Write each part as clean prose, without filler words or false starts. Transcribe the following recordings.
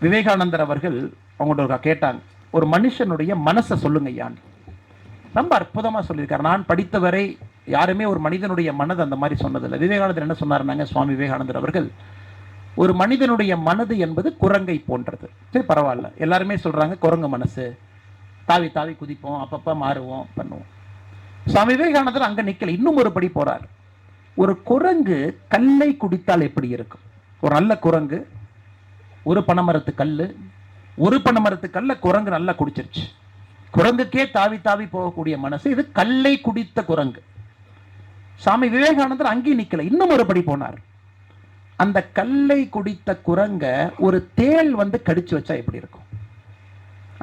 விவேகானந்தர் அவர்கள் அவங்கள்ட்ட கேட்டாங்க, ஒரு மனுஷனுடைய மனசை சொல்லுங்க ஐயான்னு. ரொம்ப அற்புதமாக சொல்லியிருக்காரு. நான் படித்தவரை யாருமே ஒரு மனிதனுடைய மனது அந்த மாதிரி சொன்னதில்லை. விவேகானந்தர் என்ன சொன்னார்னாங்க, சுவாமி விவேகானந்தர் அவர்கள், ஒரு மனிதனுடைய மனது என்பது குரங்கை போன்றது. சரி, பரவாயில்ல, எல்லாருமே சொல்கிறாங்க குரங்கு மனசு, தாவி தாவி குதிப்போம், அப்பப்போ மாறுவோம், பண்ணுவோம். சுவாமி விவேகானந்தர் அங்கே நிற்கல, இன்னும் ஒரு படி போகிறார். ஒரு குரங்கு கல்லை குடித்தால் எப்படி இருக்கும்? ஒரு நல்ல குரங்கு, ஒரு பனைமரத்து கல், ஒரு பனைமரத்து கல்ல குரங்கு நல்லா குடிச்சிருச்சு. குரங்குக்கே தாவி தாவி போகக்கூடிய மனசு, இது கல்லை குடித்த குரங்கு. சாமி விவேகானந்தர் அங்கே நிக்கல, இன்னும் ஒரு படி போனார். அந்த கல்லை குடித்த குரங்க ஒரு தேள் வந்து கடிச்சு வச்சா எப்படி இருக்கும்?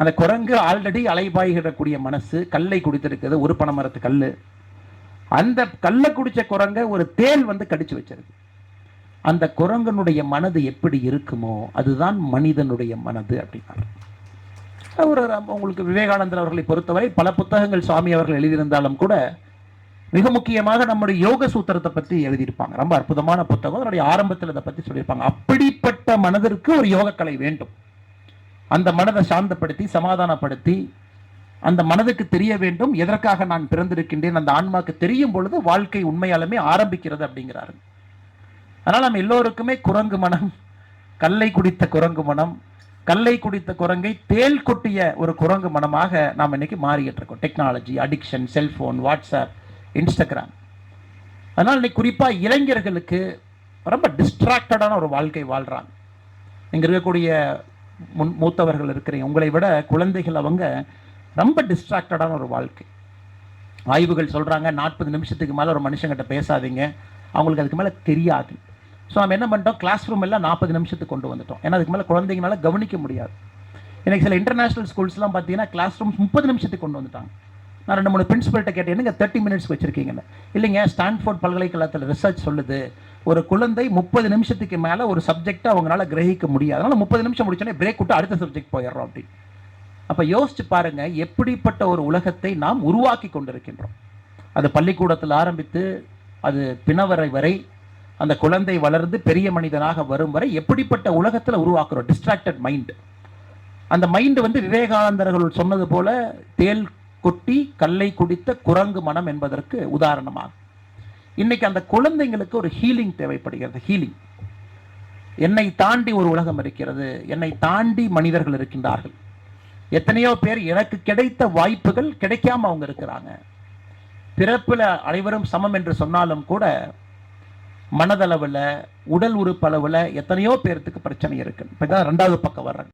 அந்த குரங்கு ஆல்ரெடி அலைபாய்கிடக்கூடிய மனசு, கல்லை குடித்திருக்கிறது, ஒரு பனைமரத்து கல்லு. அந்த கல்லை குடிச்ச குரங்க ஒரு தேள் வந்து கடிச்சு வச்சிருக்கு. அந்த குரங்கனுடைய மனது எப்படி இருக்குமோ அதுதான் மனிதனுடைய மனது அப்படின்னாரு. உங்களுக்கு விவேகானந்தர் அவர்களை பொறுத்தவரை பல புத்தகங்கள் சுவாமி அவர்கள் எழுதியிருந்தாலும் கூட மிக முக்கியமாக நம்முடைய யோக சூத்திரத்தை பற்றி எழுதியிருப்பாங்க. ரொம்ப அற்புதமான புத்தகம். அதனுடைய ஆரம்பத்தில் இதை பற்றி சொல்லியிருப்பாங்க. அப்படிப்பட்ட மனதிற்கு ஒரு யோகக்கலை வேண்டும். அந்த மனதை சாந்தப்படுத்தி சமாதானப்படுத்தி அந்த மனதுக்கு தெரிய வேண்டும் எதற்காக நான் பிறந்திருக்கின்றேன். அந்த ஆன்மாக்கு தெரியும் பொழுது வாழ்க்கை உண்மையாலுமே ஆரம்பிக்கிறது அப்படிங்கிறாரு. அதனால் நம்ம எல்லோருக்குமே குரங்கு மனம், கல்லை குடித்த குரங்கு மனம், கல்லை குடித்த குரங்கை தேல் கொட்டிய ஒரு குரங்கு மனமாக நாம் இன்னைக்கு மாறிக்கிட்டு இருக்கோம். Technology, addiction, cellphone, WhatsApp, Instagram. அதனால் இன்னைக்கு குறிப்பாக இளைஞர்களுக்கு ரொம்ப டிஸ்ட்ராக்டடான ஒரு வாழ்க்கை வாழ்கிறாங்க. இங்கே இருக்கக்கூடிய மூத்தவர்கள் இருக்கிறீங்க, உங்களை விட குழந்தைகள் அவங்க ரொம்ப டிஸ்ட்ராக்டடான ஒரு வாழ்க்கை. ஆய்வுகள் சொல்கிறாங்க, 40 நிமிஷத்துக்கு மேலே ஒரு மனுஷங்கிட்ட பேசாதீங்க, அவங்களுக்கு அதுக்கு மேலே தெரியாது. ஸோ நம்ம என்ன பண்ணிட்டோம், கிளாஸ் ரூம் எல்லாம் 40 நிமிஷத்துக்கு கொண்டு வந்துட்டோம். ஏன்னா அதுக்கு மேலே குழந்தைங்களால கவனிக்க முடியாது. எனக்கு சில இன்டர்நேஷனல் ஸ்கூல்ஸ்லாம் பார்த்தீங்கன்னா கிளாஸ் ரூம் 30 நிமிஷத்துக்கு கொண்டு வந்துட்டாங்க. நான் 2-3 பிரின்சிபல்கிட்ட கேட்டேன், என்னங்க 30 மினிட்ஸ் வச்சுருக்கீங்கன்னு. இல்லைங்க, ஸ்டான்ஃபோர்ட் பல்கலைக்கழகத்தில் ரிசர்ச் சொல்லுது, ஒரு குழந்தை 30 நிமிஷத்துக்கு மேலே ஒரு சப்ஜெக்டை அவங்களால கிரகிக்க முடியாது. அதனால் 30 நிமிஷம் முடிச்சோன்னே பிரேக் விட்டு அடுத்த சப்ஜெக்ட் போயிடுறோம் அப்படின்னு. அப்போ யோசிச்சு பாருங்க, எப்படிப்பட்ட ஒரு உலகத்தை நாம் உருவாக்கி கொண்டிருக்கின்றோம். அது பள்ளிக்கூடத்தில் ஆரம்பித்து அது பிணவரை வரை, அந்த குழந்தை வளர்ந்து பெரிய மனிதனாக வரும் வரை எப்படிப்பட்ட உலகத்தில் உருவாக்குறோம். Distracted mind. அந்த மைண்டு வந்து விவேகானந்தர்கள் சொன்னது போல தேல் கொட்டி கல்லை குடித்த குரங்கு மனம் என்பதற்கு உதாரணமாக இன்னைக்கு அந்த குழந்தைங்களுக்கு ஒரு ஹீலிங் தேவைப்படுகிறது. ஹீலிங். என்னை தாண்டி ஒரு உலகம் இருக்கிறது, என்னை தாண்டி மனிதர்கள் இருக்கின்றார்கள். எத்தனையோ பேர் எனக்கு கிடைத்த வாய்ப்புகள் கிடைக்காம அவங்க இருக்கிறாங்க. பிறப்புல அனைவரும் சமம் என்று சொன்னாலும் கூட மனதளவில், உடல் உறுப்பு அளவில் எத்தனையோ பேருக்கு பிரச்சனை இருக்கு. இப்போ தான் 2வது பக்கம் வர்றாங்க.